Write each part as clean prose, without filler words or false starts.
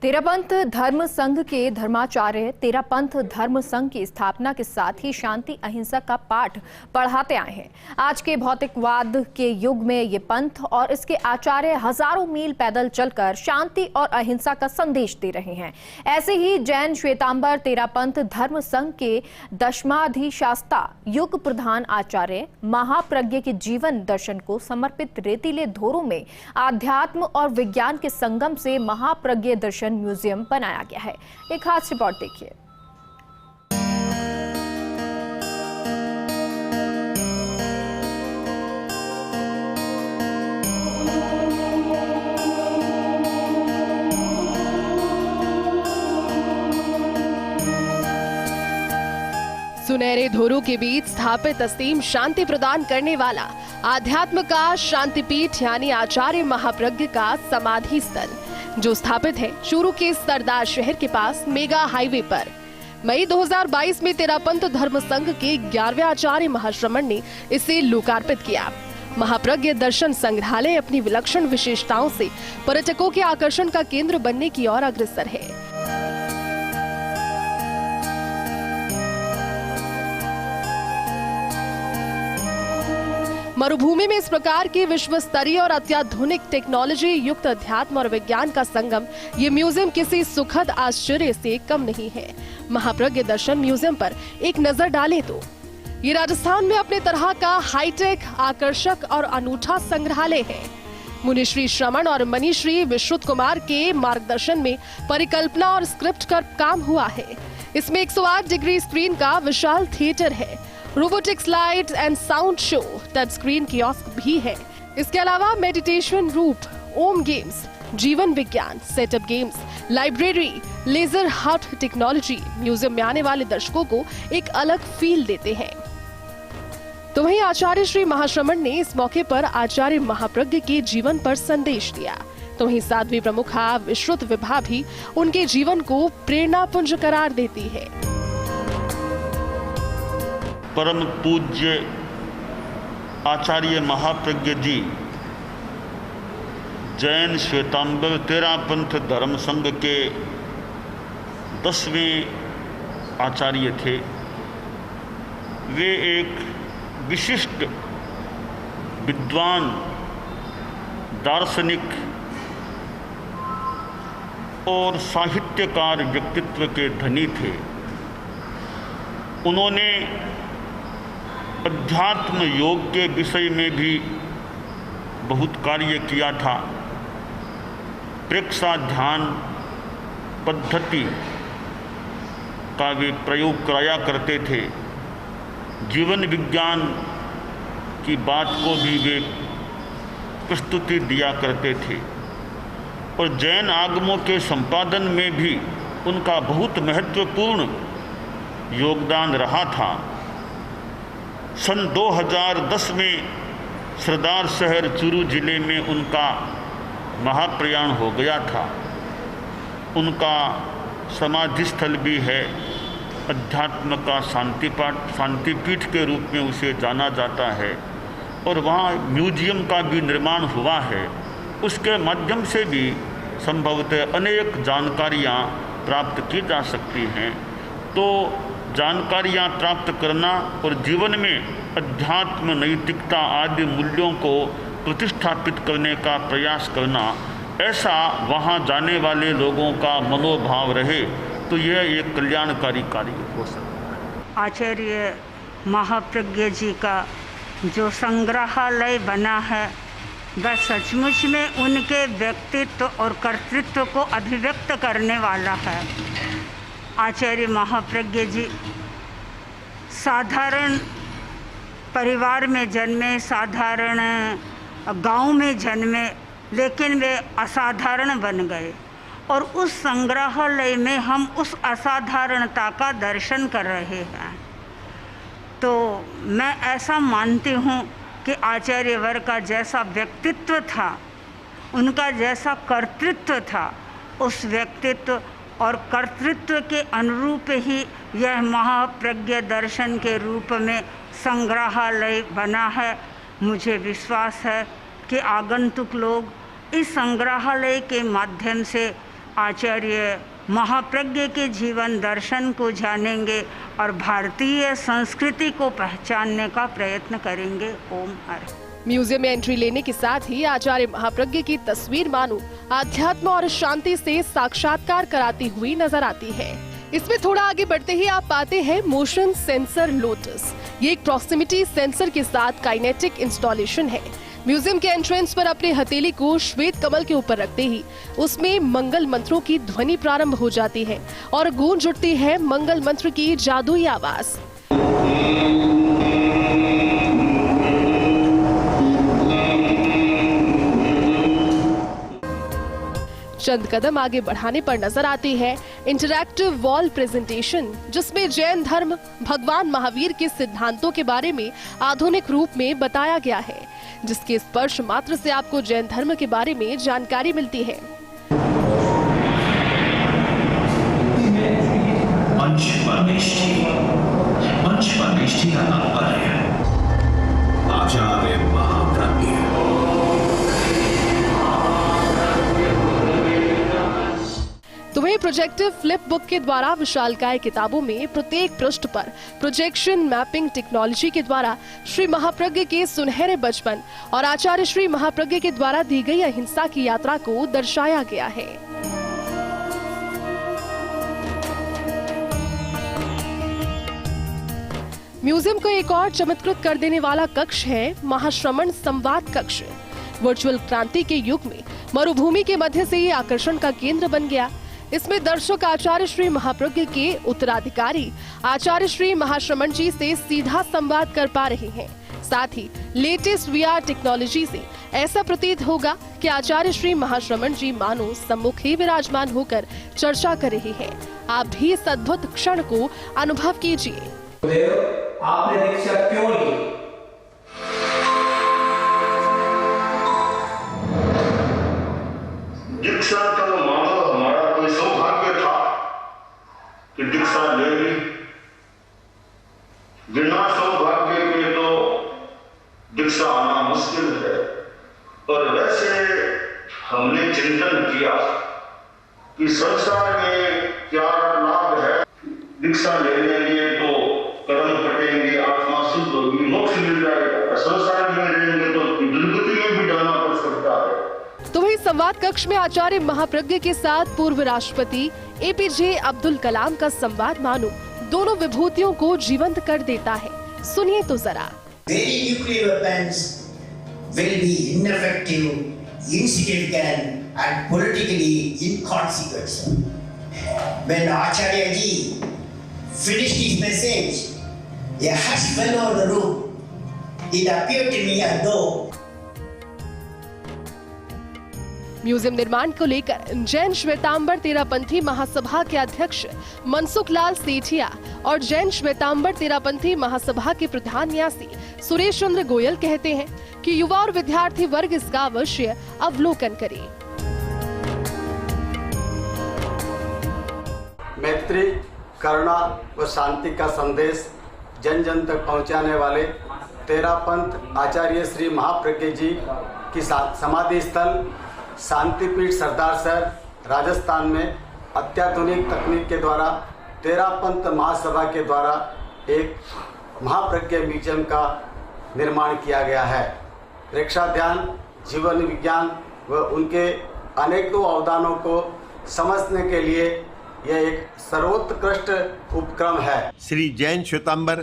तेरापंथ धर्म संघ के धर्माचार्य तेरापंथ धर्म संघ की स्थापना के साथ ही शांति अहिंसा का पाठ पढ़ाते आए हैं। आज के भौतिकवाद के युग में ये पंथ और इसके आचार्य हजारों मील पैदल चलकर शांति और अहिंसा का संदेश दे रहे हैं। ऐसे ही जैन श्वेतांबर तेरापंथ धर्म संघ के दशमाधिशास्ता युग प्रधान आचार्य महाप्रज्ञ के जीवन दर्शन को समर्पित रेतीले धोरों में आध्यात्म और विज्ञान के संगम से महाप्रज्ञ दर्शन म्यूजियम बनाया गया है। एक खास रिपोर्ट देखिए। सुनहरे धोरों के बीच स्थापित असीम शांति प्रदान करने वाला आध्यात्म का शांतिपीठ यानी आचार्य महाप्रज्ञ का समाधि स्थल जो स्थापित है चूरू के सरदार शहर के पास मेगा हाईवे पर। मई 2022 में तेरापंथ धर्म संघ के 11वें आचार्य महाश्रमण ने इसे लोकार्पित किया। महाप्रज्ञ दर्शन संग्रहालय अपनी विलक्षण विशेषताओं से पर्यटकों के आकर्षण का केंद्र बनने की ओर अग्रसर है। मरुभूमि में इस प्रकार की विश्व स्तरीय और अत्याधुनिक टेक्नोलॉजी युक्त अध्यात्म और विज्ञान का संगम ये म्यूजियम किसी सुखद आश्चर्य से कम नहीं है। महाप्रज्ञ दर्शन म्यूजियम पर एक नजर डालें तो ये राजस्थान में अपने तरह का हाईटेक, आकर्षक और अनूठा संग्रहालय है। मुनिश्री श्रमण और मनीश्री विश्रुत कुमार के मार्गदर्शन में परिकल्पना और स्क्रिप्ट का काम हुआ है। इसमें 108 डिग्री स्क्रीन का विशाल थिएटर है, robotics, light and sound show, touch screen kiosk भी है। इसके अलावा मेडिटेशन रूप, ओम गेम्स, जीवन विज्ञान, सेटअप गेम्स, लाइब्रेरी, लेजर हट टेक्नोलॉजी म्यूजियम में आने वाले दर्शकों को एक अलग फील देते हैं। तो वहीं आचार्य श्री महाश्रमण ने इस मौके पर आचार्य महाप्रज्ञ के जीवन पर संदेश दिया। तो वहीं साध्वी प्रमुखा विश्रुत विभा भी उनके जीवन को प्रेरणापुंज करार देती है। परम पूज्य आचार्य महाप्रज्ञ जी जैन श्वेतांबर तेरापंथ धर्म संघ के 10वें आचार्य थे। वे एक विशिष्ट विद्वान, दार्शनिक और साहित्यकार व्यक्तित्व के धनी थे। उन्होंने अध्यात्म योग के विषय में भी बहुत कार्य किया था। प्रेक्षा ध्यान पद्धति का वे प्रयोग कराया करते थे। जीवन विज्ञान की बात को भी वे प्रस्तुति दिया करते थे और जैन आगमों के संपादन में भी उनका बहुत महत्वपूर्ण योगदान रहा था। सन 2010 में सरदार शहर चूरू जिले में उनका महाप्रयाण हो गया था। उनका समाधि स्थल भी है। अध्यात्म का शांतिपीठ के रूप में उसे जाना जाता है और वहाँ म्यूजियम का भी निर्माण हुआ है। उसके माध्यम से भी संभवतः अनेक जानकारियाँ प्राप्त की जा सकती हैं। तो जानकारियाँ प्राप्त करना और जीवन में अध्यात्म, नैतिकता आदि मूल्यों को प्रतिष्ठापित करने का प्रयास करना, ऐसा वहाँ जाने वाले लोगों का मनोभाव रहे तो यह एक कल्याणकारी कार्य हो सकता है। आचार्य महाप्रज्ञ जी का जो संग्रहालय बना है वह सचमुच में उनके व्यक्तित्व और कर्तृत्व को अभिव्यक्त करने वाला है। आचार्य महाप्रज्ञ जी साधारण परिवार में जन्मे, साधारण गांव में जन्मे, लेकिन वे असाधारण बन गए और उस संग्रहालय में हम उस असाधारणता का दर्शन कर रहे हैं। तो मैं ऐसा मानती हूँ कि आचार्य वर्ग का जैसा व्यक्तित्व था, उनका जैसा कर्तृत्व था, उस व्यक्तित्व और कर्तृत्व के अनुरूप ही यह महाप्रज्ञ दर्शन के रूप में संग्रहालय बना है। मुझे विश्वास है कि आगंतुक लोग इस संग्रहालय के माध्यम से आचार्य महाप्रज्ञ के जीवन दर्शन को जानेंगे और भारतीय संस्कृति को पहचानने का प्रयत्न करेंगे। ओम हर। म्यूजियम में एंट्री लेने के साथ ही आचार्य महाप्रज्ञ की तस्वीर मानो आध्यात्म और शांति से साक्षात्कार कराती हुई नजर आती है। इसमें थोड़ा आगे बढ़ते ही आप पाते हैं मोशन सेंसर लोटस। ये एक प्रॉक्सिमिटी सेंसर के साथ काइनेटिक इंस्टॉलेशन है। म्यूजियम के एंट्रेंस पर अपने हथेली को श्वेत कमल के ऊपर रखते ही उसमें मंगल मंत्रों की ध्वनि प्रारंभ हो जाती है और गूंज उठती है मंगल मंत्र की जादुई आवाज। चंद कदम आगे बढ़ाने पर नजर आती है इंटरैक्टिव वॉल प्रेजेंटेशन, जिसमें जैन धर्म भगवान महावीर के सिद्धांतों के बारे में आधुनिक रूप में बताया गया है, जिसके स्पर्श मात्र से आपको जैन धर्म के बारे में जानकारी मिलती है। पंचपरमेष्ठी का तात्पर्य है आचार्य महाप्रज्ञ। तो वही प्रोजेक्टिव फ्लिप बुक के द्वारा विशालकाय किताबों में प्रत्येक पृष्ठ पर प्रोजेक्शन मैपिंग टेक्नोलॉजी के द्वारा श्री महाप्रज्ञ के सुनहरे बचपन और आचार्य श्री महाप्रज्ञ के द्वारा दी गई अहिंसा की यात्रा को दर्शाया गया है। म्यूजियम को एक और चमत्कृत कर देने वाला कक्ष है महाश्रमण संवाद कक्ष। वर्चुअल क्रांति के युग में मरुभूमि के मध्य से ये आकर्षण का केंद्र बन गया। इसमें दर्शक आचार्य श्री महाप्रज्ञ के उत्तराधिकारी आचार्य श्री महाश्रमण जी से सीधा संवाद कर पा रहे हैं। साथ ही लेटेस्ट VR टेक्नोलॉजी से ऐसा प्रतीत होगा कि आचार्य श्री महाश्रमण जी मानो सम्मुख ही विराजमान होकर चर्चा कर रहे हैं। आप भी इस अद्भुत क्षण को अनुभव कीजिए। आपने दीक्षा क्यों ली? दीक्षा तो मानो हमारा कोई सौभाग्य था कि दीक्षा ले ली। बिना सौभाग्य के तो दीक्षा आना मुश्किल है। और वैसे हमने चिंतन किया कि संसार में क्या लाभ है। दीक्षा लेने लिए तो कर्म कटेंगे, आत्मा शुद्ध होगी, मोक्ष मिल जाएगा। संसार में रहेंगे तो दुर्गति में भी डालना पड़ सकता है। तो वही संवाद कक्ष में आचार्य महाप्रज्ञ के साथ पूर्व राष्ट्रपति APJ अब्दुल कलाम का संवाद मानो दोनों विभूतियों को जीवंत कर देता है। सुनिए तो जरा। Very nuclear weapons will be ineffective, insignificant and politically inconsequential. When Acharya ji finished his message, a hush fell over the room. It appeared to me as though museum निर्माण को लेकर जैन श्वेतांबर तेरापंथी महासभा के अध्यक्ष मनसुख लाल सेठिया और जैन श्वेतांबर तेरापंथी महासभा के प्रधान न्यासी सुरेश चंद्र गोयल कहते हैं कि युवा और विद्यार्थी वर्ग इसका अवश्य अवलोकन करे। मैत्री, करुणा व शांति का संदेश जन जन तक पहुंचाने वाले तेरापंथ आचार्य श्री महाप्रज्ञ जी की समाधि स्थल शांतिपीठ सरदार शहर राजस्थान में अत्याधुनिक तकनीक के द्वारा तेरापंथ महासभा के द्वारा एक महाप्रज्ञ म्यूजियम का निर्माण किया गया है। प्रेक्षा ध्यान, जीवन विज्ञान व उनके अनेकों अवदानों को समझने के लिए यह एक सर्वोत्कृष्ट उपक्रम है। श्री जैन श्वेतांबर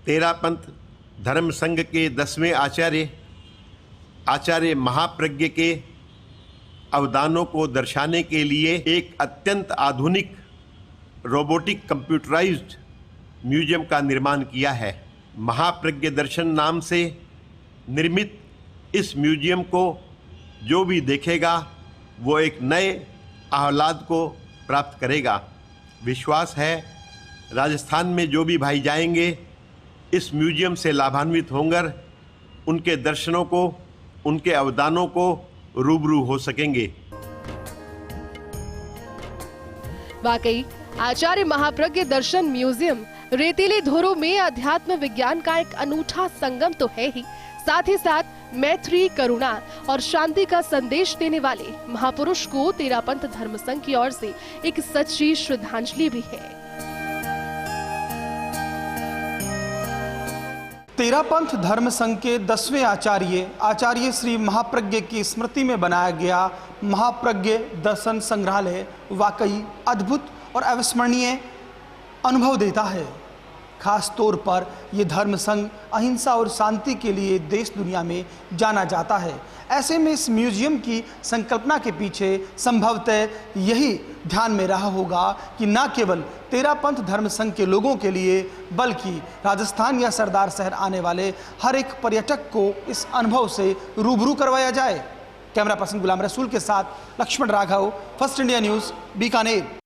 तेरापंथ धर्म संघ के 10वें आचार्य महाप्रज्ञ के अवदानों को दर्शाने के लिए एक अत्यंत आधुनिक रोबोटिक कंप्यूटराइज्ड म्यूजियम का निर्माण किया है। महाप्रज्ञ दर्शन नाम से निर्मित इस म्यूजियम को जो भी देखेगा वो एक नए आह्लाद को प्राप्त करेगा। विश्वास है राजस्थान में जो भी भाई जाएंगे इस म्यूजियम से लाभान्वित होकर उनके दर्शनों को, उनके अवदानों को रूबरू हो सकेंगे। वाकई आचार्य महाप्रज्ञ दर्शन म्यूजियम रेतीले धोरों में अध्यात्म विज्ञान का एक अनूठा संगम तो है ही, साथ ही साथ मैत्री, करुणा और शांति का संदेश देने वाले महापुरुष को तेरापंथ धर्म संघ की ओर से एक सच्ची श्रद्धांजलि भी है। तेरापंथ धर्म संघ के 10वें आचार्य श्री महाप्रज्ञ की स्मृति में बनाया गया महाप्रज्ञ दर्शन संग्रहालय वाकई अद्भुत और अविस्मरणीय अनुभव देता है। खास तौर पर यह धर्म संघ अहिंसा और शांति के लिए देश दुनिया में जाना जाता है। ऐसे में इस म्यूजियम की संकल्पना के पीछे संभवतः यही ध्यान में रहा होगा कि न केवल तेरापंथ धर्म संघ के लोगों के लिए बल्कि राजस्थान या सरदार शहर आने वाले हर एक पर्यटक को इस अनुभव से रूबरू करवाया जाए। कैमरा पर्सन गुलाम रसूल के साथ Lakshman Raghav, First India News, Bikaner.